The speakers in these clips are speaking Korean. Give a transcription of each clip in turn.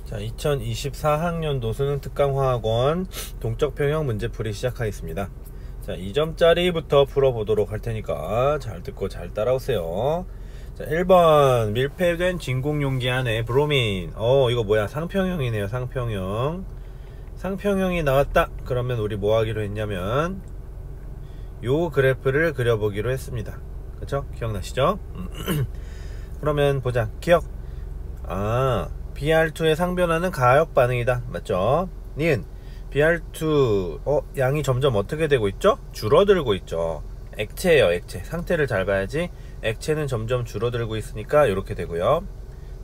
자, 2024학년도 수능특강화학원 동적평형 문제풀이 시작하겠습니다. 자, 2점짜리부터 풀어보도록 할 테니까 잘 듣고 잘 따라오세요. 자, 1번 밀폐된 진공용기 안에 브로민. 이거 뭐야? 상평형이네요. 상평형. 상평형이 나왔다. 그러면 우리 뭐 하기로 했냐면 요 그래프를 그려보기로 했습니다. 그쵸? 기억나시죠? 그러면 보자. 기억. BR2의 상변화는 가역 반응이다. 맞죠? 니은 BR2 양이 점점 어떻게 되고 있죠? 줄어들고 있죠. 액체예요. 액체. 상태를 잘 봐야지. 액체는 점점 줄어들고 있으니까 이렇게 되고요.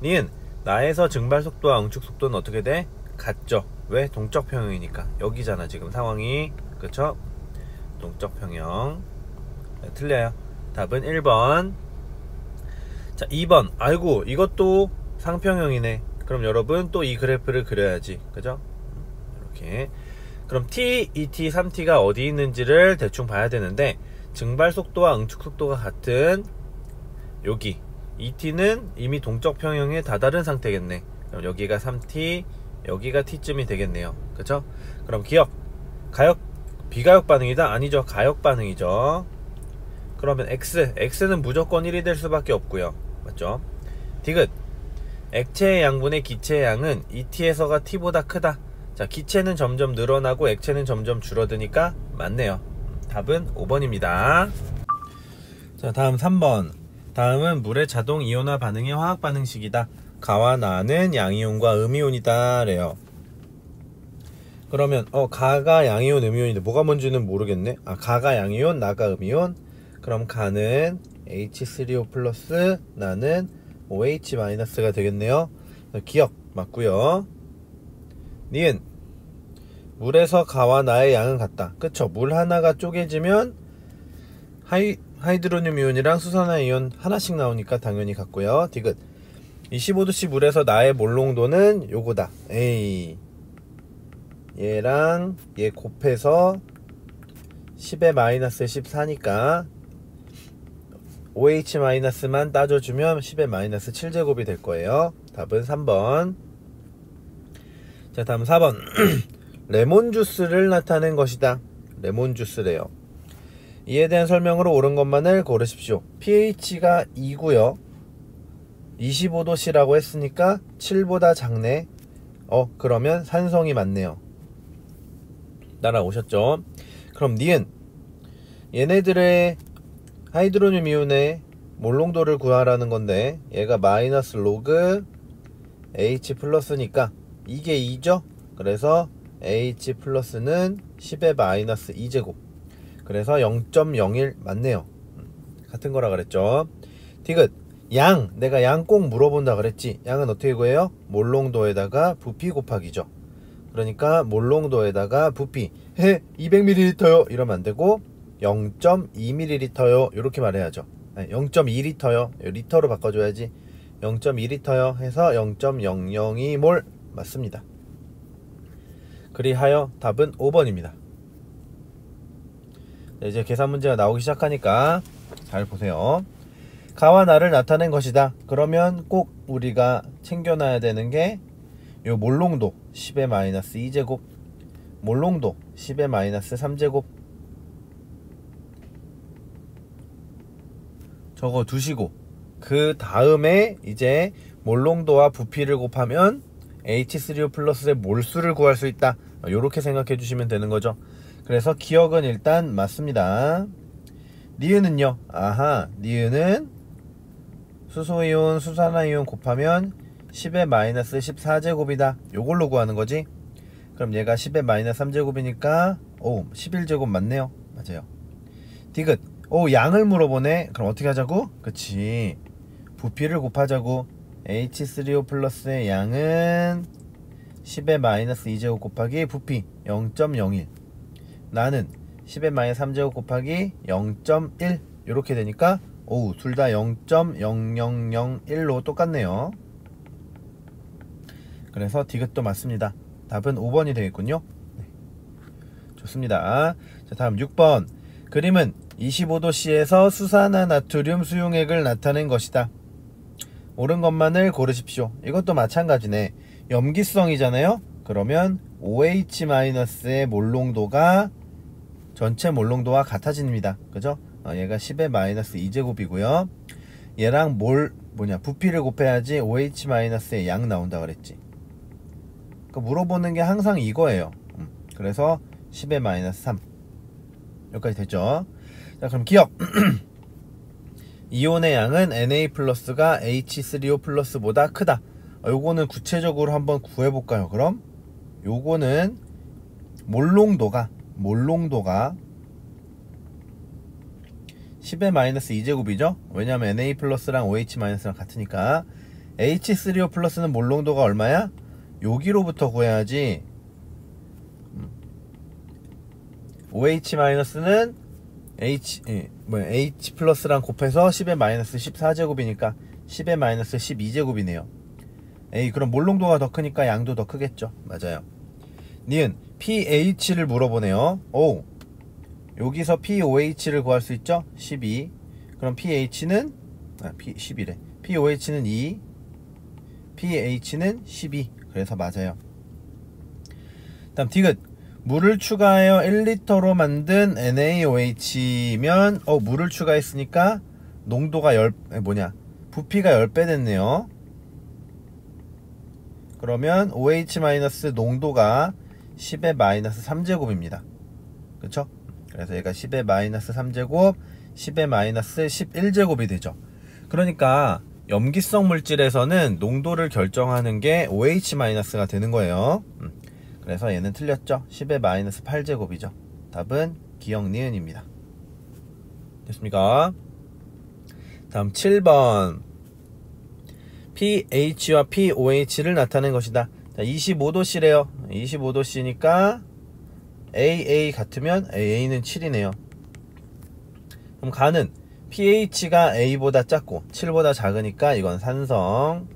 니은 나에서 증발 속도와 응축 속도는 어떻게 돼? 같죠. 왜? 동적 평형이니까. 여기잖아 지금 상황이. 그쵸? 동적 평형. 네, 틀려요. 답은 1번. 자, 2번. 아이고 이것도 상평형이네. 그럼 여러분 또 이 그래프를 그려야지. 그죠? 이렇게. 그럼 t, 2t, 3t가 어디 있는지를 대충 봐야 되는데 증발 속도와 응축 속도가 같은 여기 2t는 이미 동적 평형에 다다른 상태겠네. 그럼 여기가 3t, 여기가 t쯤이 되겠네요. 그쵸? 그럼 기억. 가역, 비가역 반응이다? 아니죠. 가역 반응이죠. 그러면 x는 무조건 1이 될 수밖에 없고요. 맞죠? 디귿. 액체의 양분의 기체의 양은 2t에서가 t보다 크다. 자, 기체는 점점 늘어나고 액체는 점점 줄어드니까 맞네요. 답은 5번입니다. 자, 다음 3번. 다음은 물의 자동 이온화 반응의 화학 반응식이다. 가와 나는 양이온과 음이온이다 래요. 그러면 가가 양이온, 음이온인데 뭐가 뭔지는 모르겠네. 가가 양이온, 나가 음이온. 그럼 가는 H3O 플러스, 나는 OH 마이너스가 되겠네요. 기억 맞고요. 니은 물에서 가와 나의 양은 같다. 그쵸? 물 하나가 쪼개지면 하이드로늄 이온이랑 수산화 이온 하나씩 나오니까 당연히 같고요. 디귿 25도씨 물에서 나의 몰농도는 요거다. 에이, 얘랑 얘 곱해서 10의 마이너스 14니까 OH-만 따져주면 10의 마이너스 7제곱이 될 거예요. 답은 3번. 자, 다음 4번. 레몬 주스를 나타낸 것이다. 레몬 주스래요. 이에 대한 설명으로 옳은 것만을 고르십시오. pH가 2고요. 25도씨라고 했으니까 7보다 작네. 그러면 산성이 맞네요. 따라오셨죠? 그럼 니은 얘네들의 하이드로늄 이온의 몰농도를 구하라는 건데 얘가 마이너스 로그 H 플러스니까 이게 2죠? 그래서 H 플러스는 10의 마이너스 2제곱. 그래서 0.01 맞네요. 같은 거라 그랬죠. 디귿 양, 내가 양 꼭 물어본다 그랬지. 양은 어떻게 구해요? 몰농도에다가 부피 곱하기죠. 그러니까 몰농도에다가 부피 200ml요 이러면 안되고 0.2ml요 이렇게 말해야죠. 0.2L요 리터로 바꿔줘야지. 0.2L요 해서 0.002몰 맞습니다. 그리하여 답은 5번입니다. 이제 계산 문제가 나오기 시작하니까 잘 보세요. 가와 나를 나타낸 것이다. 그러면 꼭 우리가 챙겨놔야 되는 게 요 몰농도 10의 마이너스 2제곱, 몰농도 10의 마이너스 3제곱 저거 두시고 그 다음에 이제 몰농도와 부피를 곱하면 H3O 플러스의 몰수를 구할 수 있다. 요렇게 생각해 주시면 되는 거죠. 그래서 기억은 일단 맞습니다. 니은은요? 니은은 수소이온, 수산화이온 곱하면 10의 마이너스 14제곱이다. 요걸로 구하는 거지. 그럼 얘가 10의 마이너스 3제곱이니까 11제곱 맞네요. 맞아요. 디귿 양을 물어보네. 그럼 어떻게 하자고? 그치, 부피를 곱하자고. H3O 플러스의 양은 10의 마이너스 2제곱 곱하기 부피 0.01, 나는 10의 마이너스 3제곱 곱하기 0.1 요렇게 되니까 둘 다 0.0001로 똑같네요. 그래서 디귿도 맞습니다. 답은 5번이 되겠군요. 네. 좋습니다. 자, 다음 6번. 그림은 25도씨에서 수산화 나트륨 수용액을 나타낸 것이다. 옳은 것만을 고르십시오. 이것도 마찬가지네. 염기성이잖아요. 그러면 OH-의 몰농도가 전체 몰농도와 같아집니다. 그죠? 얘가 10의 마이너스 2제곱이고요. 얘랑 부피를 곱해야지 OH-의 양 나온다 그랬지. 그러니까 물어보는 게 항상 이거예요. 그래서 10의 마이너스 3 여기까지 됐죠. 자, 그럼 기억. 이온의 양은 Na 플러스가 H3O 플러스보다 크다. 요거는 구체적으로 한번 구해볼까요? 그럼 요거는 몰농도가 10의 마이너스 2제곱이죠. 왜냐하면 Na 플러스랑 OH 마이너스랑 같으니까. H3O 플러스는 몰농도가 얼마야? 여기로부터 구해야지. OH 마이너스는 H 플러스랑 곱해서 10의 마이너스 14제곱이니까 10의 마이너스 12제곱이네요. 그럼 몰농도가 더 크니까 양도 더 크겠죠. 맞아요. 니은 pH를 물어보네요. 오, 여기서 pOH를 구할 수 있죠. 12. 그럼 pH는 11래. pOH는 2, pH는 12. 그래서 맞아요. 다음 디귿. 물을 추가하여 1리터로 만든 NaOH면 물을 추가했으니까 농도가 부피가 10배 됐네요. 그러면 OH- 농도가 10의 마이너스 3제곱입니다. 그쵸? 그래서 얘가 10의 마이너스 3제곱, 10의 마이너스 11제곱이 되죠. 그러니까 염기성 물질에서는 농도를 결정하는 게 OH-가 되는 거예요. 그래서 얘는 틀렸죠. 10의 마이너스 8제곱이죠. 답은 기억 니은입니다. 됐습니까? 다음 7번. pH와 pOH를 나타낸 것이다. 자, 25도씨래요. 25도씨니까 AA 같으면 A는 7이네요. 그럼 가는 pH가 A보다 작고 7보다 작으니까 이건 산성.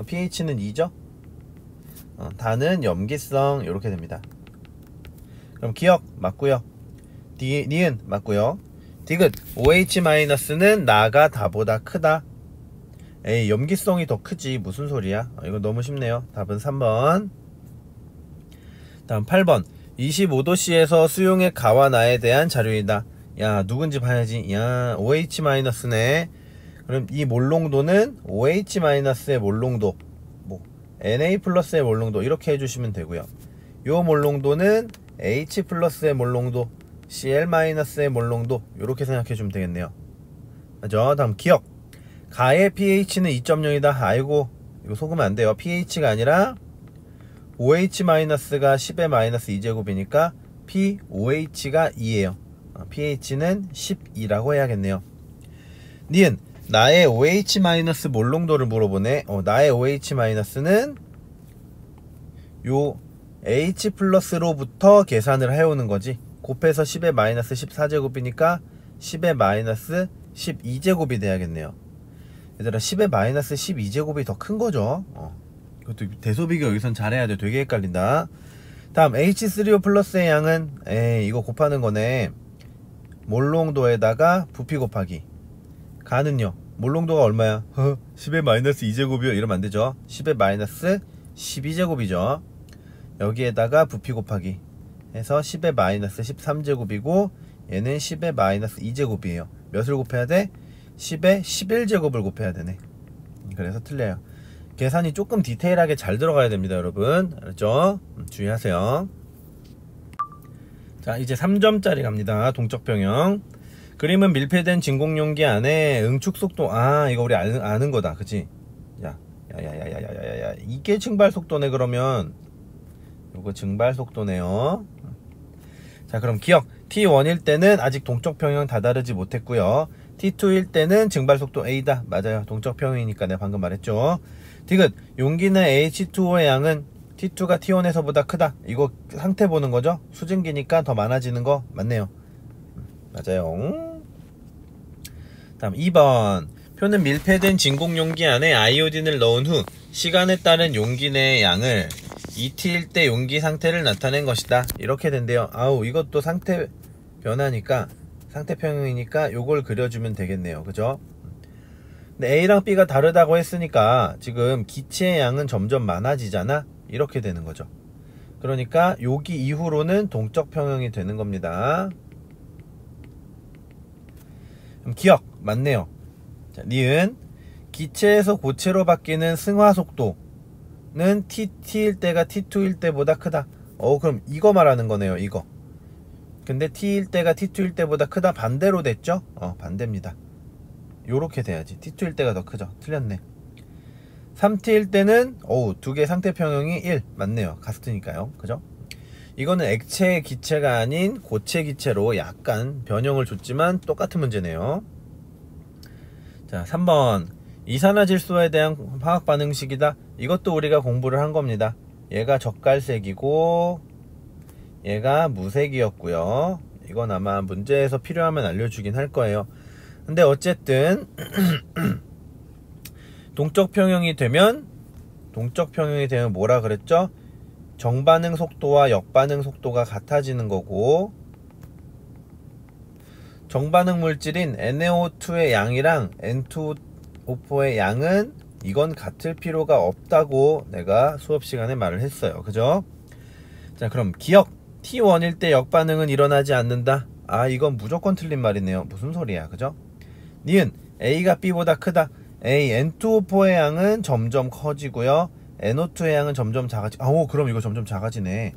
pH는 2죠. 다는 염기성. 이렇게 됩니다. 그럼 기억 맞고요. 니은 맞고요. 디귿. OH-는 나가 다보다 크다. 염기성이 더 크지 무슨 소리야. 이거 너무 쉽네요. 답은 3번. 다음 8번. 25도씨에서 수용의 가와 나에 대한 자료이다. 야, 누군지 봐야지. 야, OH-네. 그럼 이 몰농도는 OH-의 몰농도, Na 플러스의 몰농도 이렇게 해주시면 되고요. 요 몰농도는 H 플러스의 몰농도, Cl-의 몰농도 이렇게 생각해주면 되겠네요. 맞죠? 다음 기억. 가의 pH는 2.0이다. 아이고, 이거 속으면 안 돼요. pH가 아니라 OH-가 10의 마이너스 2제곱이니까 pOH가 2예요. pH는 12라고 해야겠네요. 니은 나의 OH- 몰농도를 물어보네. 나의 OH-는 요 H 플러스로부터 계산을 해오는 거지. 곱해서 10의 마이너스 14제곱이니까 10의 마이너스 12제곱이 돼야겠네요. 얘들아, 10의 마이너스 12제곱이 더 큰 거죠. 이것도 대소비교 여기선 잘해야 돼. 되게 헷갈린다. 다음 H3O 플러스의 양은 이거 곱하는 거네. 몰농도에다가 부피 곱하기. 가는요, 몰농도가 얼마야? 10의 마이너스 2제곱이요 이러면 안되죠. 10의 마이너스 12제곱이죠 여기에다가 부피 곱하기 해서 10의 마이너스 13제곱이고 얘는 10의 마이너스 2제곱이에요 몇을 곱해야 돼? 10의 11제곱을 곱해야 되네. 그래서 틀려요. 계산이 조금 디테일하게 잘 들어가야 됩니다, 여러분. 알았죠? 주의하세요. 자, 이제 3점짜리 갑니다. 동적 평형. 그림은 밀폐된 진공용기 안에 응축 속도. 이거 우리 아는 거다. 그치? 야, 이게 증발 속도네. 그러면 요거 증발 속도네요. 자, 그럼 기억. T1일 때는 아직 동적 평형 다다르지 못했고요. T2일 때는 증발 속도 A다. 맞아요. 동적 평형이니까 내가 방금 말했죠. 디귿. 용기 내 H2O의 양은 T2가 T1에서보다 크다. 이거 상태 보는 거죠? 수증기니까 더 많아지는 거 맞네요. 맞아요. 다음 2번. 표는 밀폐된 진공 용기 안에 아이오딘을 넣은 후 시간에 따른 용기 내의 양을 2T일 때 용기 상태를 나타낸 것이다. 이렇게 된대요. 이것도 상태 변화니까, 상태 평형이니까 요걸 그려주면 되겠네요. 그죠? 근데 A랑 B가 다르다고 했으니까 지금 기체의 양은 점점 많아지잖아. 이렇게 되는 거죠. 그러니까 여기 이후로는 동적 평형이 되는 겁니다. 그럼 기억 맞네요. 자, 니은 기체에서 고체로 바뀌는 승화 속도는 T일 때가 T2일 때보다 크다. 그럼 이거 말하는 거네요. 이거. 근데 T일 때가 T2일 때보다 크다. 반대로 됐죠? 반대입니다. 요렇게 돼야지. T2일 때가 더 크죠. 틀렸네. 3T일 때는 두 개 상태 평형이 1 맞네요. 같으니까요. 그죠? 이거는 액체 기체가 아닌 고체 기체로 약간 변형을 줬지만 똑같은 문제네요. 자, 3번 이산화질소에 대한 화학 반응식이다. 이것도 우리가 공부를 한 겁니다. 얘가 젓갈색이고 얘가 무색이었고요. 이건 아마 문제에서 필요하면 알려주긴 할 거예요. 근데 어쨌든 동적 평형이 되면 뭐라 그랬죠? 정반응 속도와 역반응 속도가 같아지는 거고, 정반응 물질인 NaO2의 양이랑 N2O4의 양은 이건 같을 필요가 없다고 내가 수업 시간에 말을 했어요. 그죠? 자, 그럼 기억. T1일 때 역반응은 일어나지 않는다. 이건 무조건 틀린 말이네요. 무슨 소리야. 그죠? 니은 A가 B보다 크다. N2O4의 양은 점점 커지고요. NO2의 양은 점점 그럼 이거 점점 작아지네.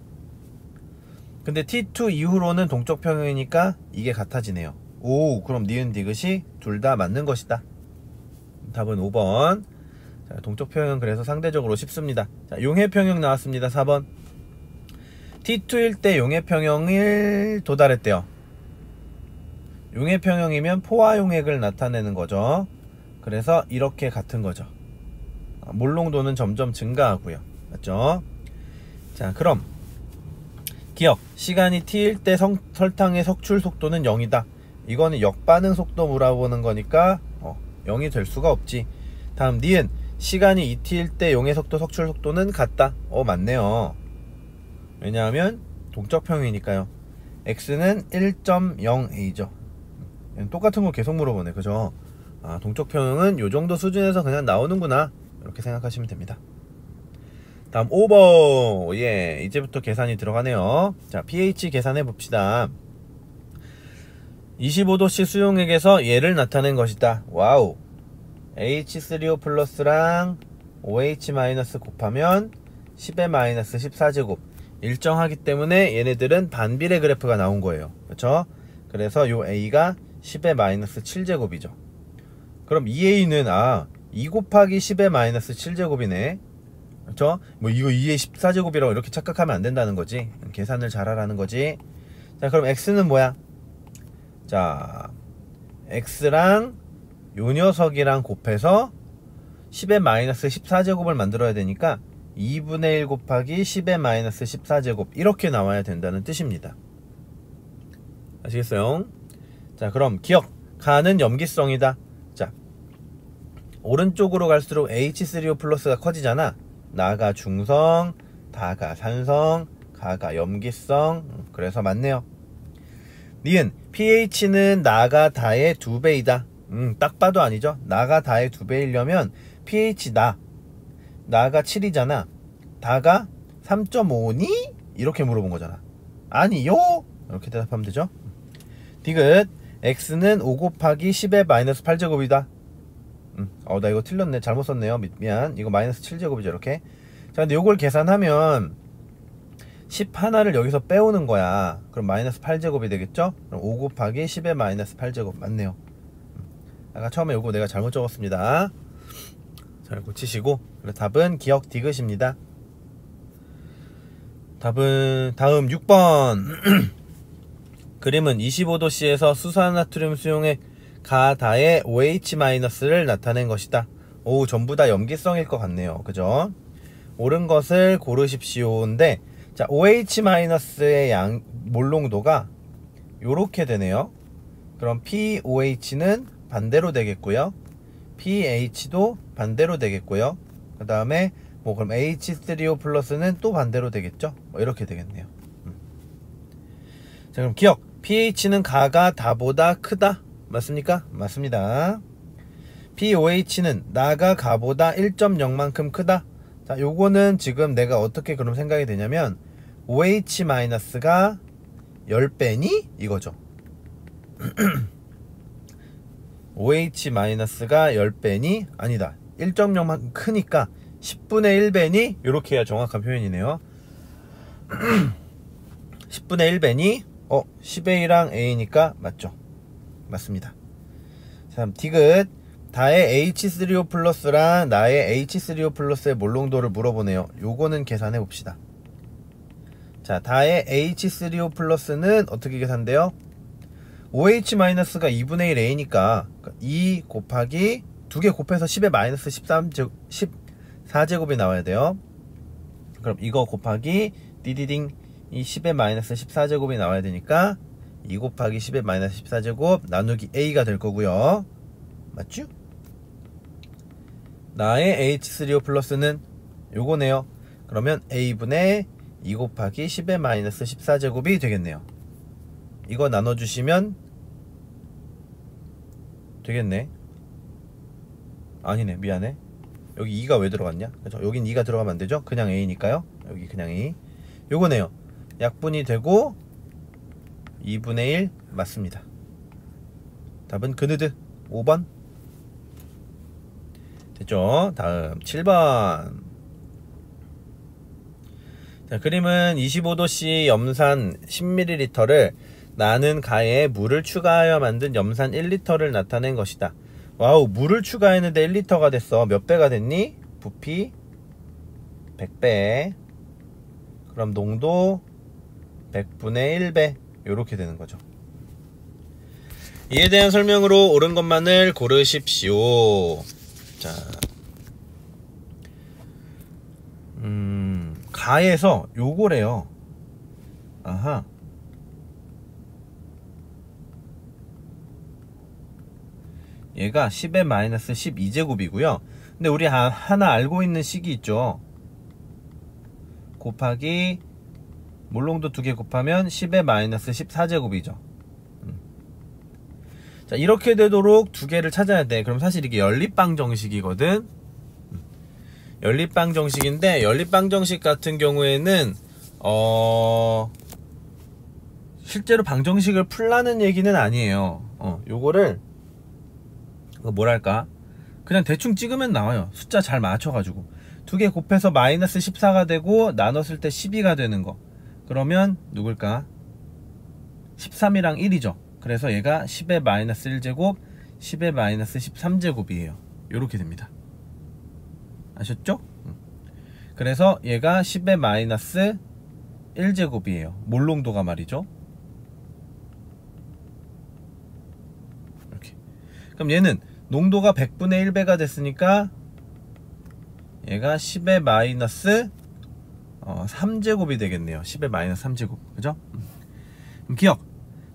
근데 T2 이후로는 동적 평형이니까 이게 같아지네요. 그럼 니은 디귿이 둘 다 맞는 것이다. 답은 5번. 자, 동적 평형 그래서 상대적으로 쉽습니다. 자, 용해 평형 나왔습니다. 4번. T2일 때 용해 평형을 도달했대요. 용해 평형이면 포화 용액을 나타내는 거죠. 그래서 이렇게 같은 거죠. 몰롱도는 점점 증가하고요. 맞죠? 자, 그럼 기억. 시간이 T일 때 설탕의 석출 속도는 0이다. 이거는 역반응 속도 물어보는 거니까 0이 될 수가 없지. 다음 니은 시간이 2T일 때 용해 속도 석출 속도는 같다. 맞네요. 왜냐하면 동적 평형이니까요. X는 1.0A죠. 똑같은 거 계속 물어보네. 그죠? 동적 평형은 요 정도 수준에서 그냥 나오는구나. 이렇게 생각하시면 됩니다. 다음 5번. 이제부터 계산이 들어가네요. 자, pH 계산해 봅시다. 25도씨 수용액에서 얘를 나타낸 것이다. 와우. H3O 플러스랑 OH 마이너스 곱하면 10의 마이너스 14제곱. 일정하기 때문에 얘네들은 반비례 그래프가 나온 거예요. 그렇죠? 그래서 요 A가 10의 마이너스 7제곱이죠. 그럼 이 A는 2 곱하기 10의 마이너스 7제곱이네. 그렇죠? 이거 2의 14제곱이라고 이렇게 착각하면 안 된다는 거지. 계산을 잘하라는 거지. 자, 그럼 X는 뭐야? 자, X랑 요 녀석이랑 곱해서 10의 마이너스 14제곱을 만들어야 되니까 2분의 1 곱하기 10의 마이너스 14제곱 이렇게 나와야 된다는 뜻입니다. 아시겠어요? 자, 그럼 기억. 가는 염기성이다. 자, 오른쪽으로 갈수록 H3O 플러스가 커지잖아. 나가 중성, 다가 산성, 가가 염기성. 그래서 맞네요. 니은 pH는 나가 다의 2배이다. 딱 봐도 아니죠. 나가 다의 2배이려면 pH 나가 7이잖아. 다가 3.5니? 이렇게 물어본 거잖아. 아니요? 이렇게 대답하면 되죠. 디귿. X는 5 곱하기 10의 마이너스 8제곱이다. 나 이거 틀렸네. 잘못 썼네요. 미안. 이거 마이너스 7제곱이죠. 이렇게. 자, 근데 요걸 계산하면 10 하나를 여기서 빼오는 거야. 그럼 마이너스 8제곱이 되겠죠? 그럼 5 곱하기 10의 마이너스 8제곱. 맞네요. 아까 처음에 요거 내가 잘못 적었습니다. 잘 고치시고. 답은 기억 디귿입니다. 답은 다음 6번. 그림은 25도씨에서 수산나트륨 수용액 가다의 OH-를 나타낸 것이다. 전부 다 염기성일 것 같네요. 그죠? 옳은 것을 고르십시오인데, 자, OH-의 양 몰롱도가 요렇게 되네요. 그럼 POH는 반대로 되겠고요. pH도 반대로 되겠고요. 그 다음에 그럼 H3O 플러스는 또 반대로 되겠죠. 이렇게 되겠네요. 자, 그럼 기억. pH는 가가 다보다 크다. 맞습니까? 맞습니다. POH는 나가 가보다 1.0만큼 크다. 자, 요거는 지금 내가 어떻게 그럼 생각이 되냐면 OH-가 10배니? 이거죠. OH-가 10배니? 아니다. 1.0만 크니까 10분의 1배니? 이렇게 해야 정확한 표현이네요. 10분의 1배니? 10A랑 A니까 맞죠? 맞습니다. 자, 디귿. 다의 H3O 플러스랑 나의 H3O 플러스의 몰롱도를 물어보네요. 요거는 계산해 봅시다. 자, 다의 H3O 플러스는 어떻게 계산돼요? OH-가 2분의 1 A니까 2 곱하기 2개 곱해서 10의 마이너스 14제곱이 나와야 돼요. 그럼 이거 곱하기 디디딩 이 10의 마이너스 14제곱이 나와야 되니까 2 곱하기 10의 마이너스 14제곱 나누기 A가 될 거고요. 맞죠? 나의 H3O 플러스는 요거네요. 그러면 A분의 2 곱하기 10의 마이너스 14제곱이 되겠네요. 이거 나눠주시면 되겠네. 아니네, 미안해. 여기 2가 왜 들어갔냐? 그렇죠? 여긴 2가 들어가면 안 되죠? 그냥 A니까요. 여기 그냥 A. 요거네요. 약분이 되고 2분의 1 맞습니다. 답은 그느드 5번. 됐죠? 다음 7번. 자, 그림은 25도씨 염산 10ml를 나는 가에 물을 추가하여 만든 염산 1L를 나타낸 것이다. 와우, 물을 추가했는데 1L가 됐어. 몇 배가 됐니? 부피 100배. 그럼 농도 100분의 1배. 요렇게 되는 거죠. 이에 대한 설명으로 옳은 것만을 고르십시오. 자, 가에서 요거래요. 아하. 얘가 10의 마이너스 12제곱이고요. 근데 우리 하나 알고 있는 식이 있죠. 곱하기 몰롱도 2개 곱하면 10의 마이너스 14제곱이죠. 자, 이렇게 되도록 2개를 찾아야 돼. 그럼 사실 이게 연립방 정식이거든. 연립방 정식인데, 연립방 정식 같은 경우에는 실제로 방정식을 풀라는 얘기는 아니에요. 요거를 뭐랄까, 그냥 대충 찍으면 나와요. 숫자 잘 맞춰가지고 2개 곱해서 마이너스 14가 되고 나눴을 때 12가 되는 거. 그러면 누굴까? 13이랑 1이죠. 그래서 얘가 10의 마이너스 1제곱 10의 마이너스 13제곱이에요 요렇게 됩니다. 아셨죠? 그래서 얘가 10의 마이너스 1제곱이에요 몰롱도가 말이죠. 이렇게. 그럼 얘는 농도가 100분의 1배가 됐으니까 얘가 10의 마이너스 3제곱이 되겠네요. 10의 마이너스 3제곱. 그죠? 그럼 기억.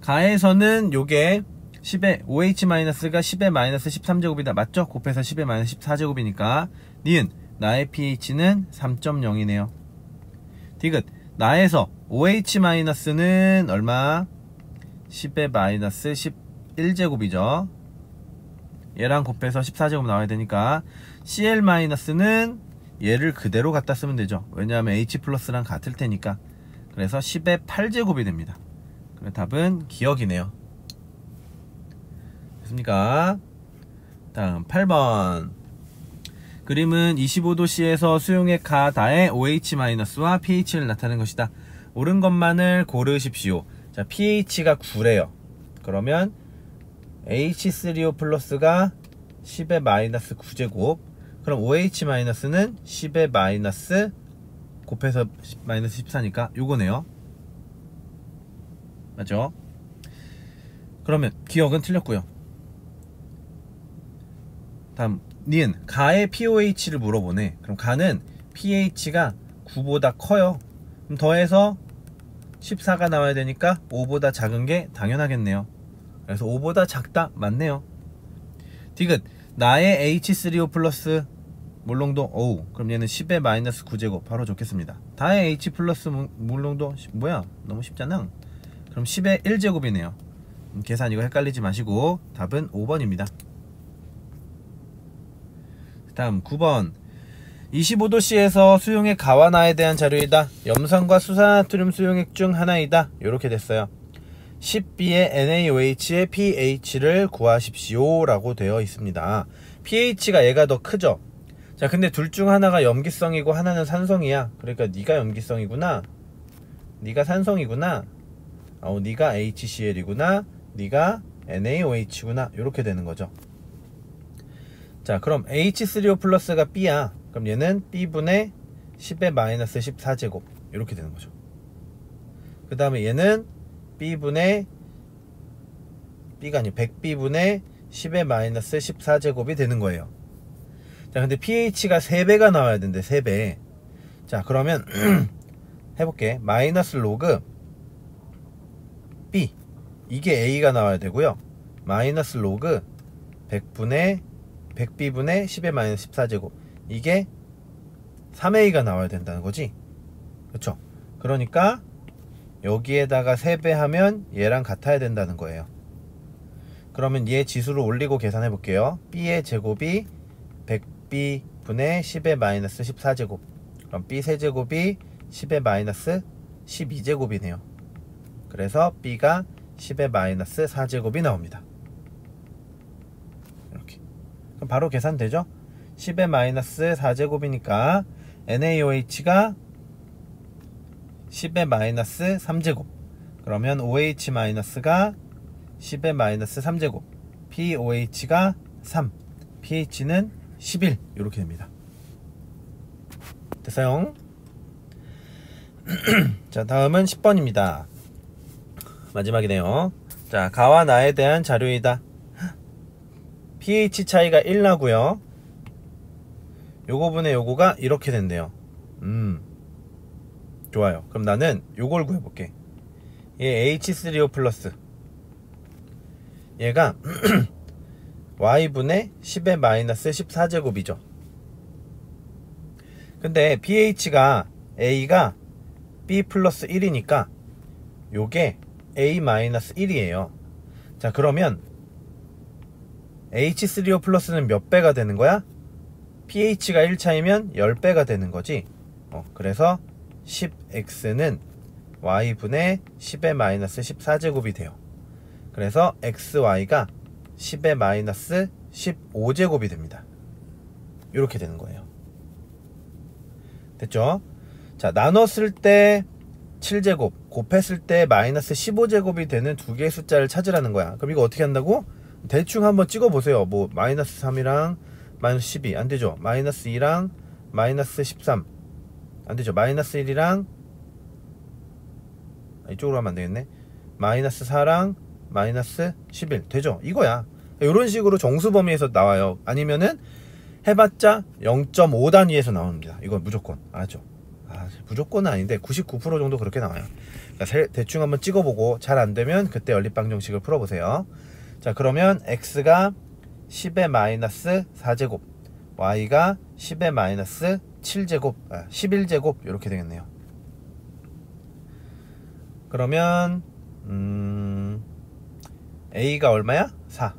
가에서는 요게 10의 OH-가 10의 마이너스 13제곱이다. 맞죠? 곱해서 10의 마이너스 14제곱이니까 니은 나의 pH는 3.0이네요. 디귿 나에서 OH-는 얼마? 10의 마이너스 11제곱이죠. 얘랑 곱해서 14제곱 나와야 되니까 Cl-는 얘를 그대로 갖다 쓰면 되죠. 왜냐하면 H 플러스랑 같을 테니까. 그래서 10의 8제곱이 됩니다. 답은 기억이네요. 됐습니까? 다음 8번. 그림은 25도씨에서 수용액 가다의 OH-와 pH를 나타낸 것이다. 옳은 것만을 고르십시오. 자, pH가 9래요. 그러면 H3O 플러스가 10의 마이너스 9제곱. 그럼 OH-는 10의 마이너스 곱해서 마이너스 14니까 요거네요. 맞죠? 그러면 기억은 틀렸고요. 다음 니은 가의 pOH를 물어보네. 그럼 가는 pH가 9보다 커요. 그럼 더해서 14가 나와야 되니까 5보다 작은 게 당연하겠네요. 그래서 5보다 작다 맞네요. 디귿 나의 H3O 플러스 몰롱도 오우 그럼 얘는 10의 마이너스 9제곱 바로 좋겠습니다. 다의 H 플러스 몰롱도 뭐야 너무 쉽잖아. 그럼 10의 1제곱이네요. 계산 이거 헷갈리지 마시고 답은 5번입니다. 다음 9번. 25도씨에서 수용액 가와나에 대한 자료이다. 염산과 수산나트륨 수용액 중 하나이다. 이렇게 됐어요. 10B의 NaOH의 pH를 구하십시오 라고 되어 있습니다. pH가 얘가 더 크죠. 자, 근데 둘 중 하나가 염기성이고 하나는 산성이야. 그러니까 네가 염기성이구나, 네가 산성이구나, 네가 HCl이구나, 네가 NaOH구나, 이렇게 되는 거죠. 자, 그럼 H3O 플러스가 B야. 그럼 얘는 B분의 10의 마이너스 14제곱 이렇게 되는 거죠. 그 다음에 얘는 B분의 B가 아니 100B분의 10의 마이너스 14제곱이 되는 거예요. 자, 근데 pH가 3배가 나와야 되는데 3배. 자, 그러면 해볼게. 마이너스 로그 B, 이게 A가 나와야 되고요. 마이너스 로그 100B분의 10의 마이너스 14제곱, 이게 3A가 나와야 된다는 거지. 그쵸? 그러니까 여기에다가 3배 하면 얘랑 같아야 된다는 거예요. 그러면 얘 지수를 올리고 계산해 볼게요. B의 제곱이 100B분의 10의 마이너스 14제곱, 그럼 B 세제곱이 10의 마이너스 12제곱이네요. 그래서 B가 10의 마이너스 4제곱이 나옵니다. 이렇게. 그럼 바로 계산되죠? 10의 마이너스 4제곱이니까 NaOH가 10의 마이너스 3제곱, 그러면 OH 마이너스가 10의 마이너스 3제곱, POH가 3, pH는 11, 이렇게 됩니다. 됐어요? 자, 다음은 10번입니다. 마지막이네요. 자, 가와 나에 대한 자료이다. pH 차이가 1 나고요. 요거분의 요거가 이렇게 된대요. 좋아요. 그럼 나는 요걸 구해볼게. 얘 H3O 플러스, 얘가 y분의 10의 마이너스 14제곱이죠. 근데 pH가 A가 B 플러스 1이니까 요게 A 마이너스 1이에요. 자, 그러면 H3O 플러스는 몇 배가 되는 거야? pH가 1차이면 10배가 되는 거지. 그래서 10x는 y분의 10의 마이너스 14제곱이 돼요. 그래서 xy가 10의 마이너스 15제곱이 됩니다. 이렇게 되는 거예요. 됐죠? 자, 나눴을 때 7제곱, 곱했을 때 마이너스 15제곱이 되는 두 개의 숫자를 찾으라는 거야. 그럼 이거 어떻게 한다고? 대충 한번 찍어보세요. 뭐 마이너스 3이랑 마이너스 12 안되죠. 마이너스 2랑 마이너스 13 안되죠. 마이너스 1이랑 이쪽으로 하면 안되겠네. 마이너스 4랑 마이너스 11 되죠. 이거야. 이런 식으로 정수 범위에서 나와요. 아니면은 해봤자 0.5 단위에서 나옵니다. 이건 무조건. 알았죠? 무조건은 아닌데 99% 정도 그렇게 나와요. 그러니까 대충 한번 찍어보고 잘 안되면 그때 연립방 정식을 풀어보세요. 자, 그러면 x가 10의 마이너스 4제곱, y가 10의 마이너스 7제곱, 11제곱 이렇게 되겠네요. 그러면 a가 얼마야? 4.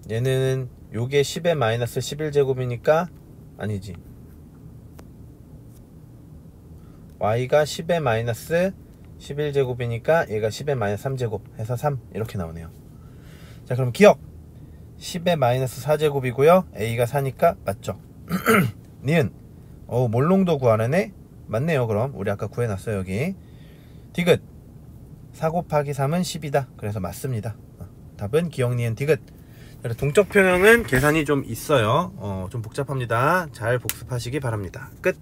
얘는 요게 10의 마이너스 11제곱이니까 아니지, y가 10의 마이너스 11제곱이니까 얘가 10의 마이너스 3제곱 해서 3 이렇게 나오네요. 자, 그럼 기억 10의 마이너스 4제곱이고요 a가 4니까 맞죠? 니은 몰롱도 구하라네. 맞네요. 그럼 우리 아까 구해놨어요. 여기 디귿 4 곱하기 3은 10이다 그래서 맞습니다. 답은 기억 니은 디귿. 동적 평형은 계산이 좀 있어요. 좀 복잡합니다. 잘 복습하시기 바랍니다. 끝.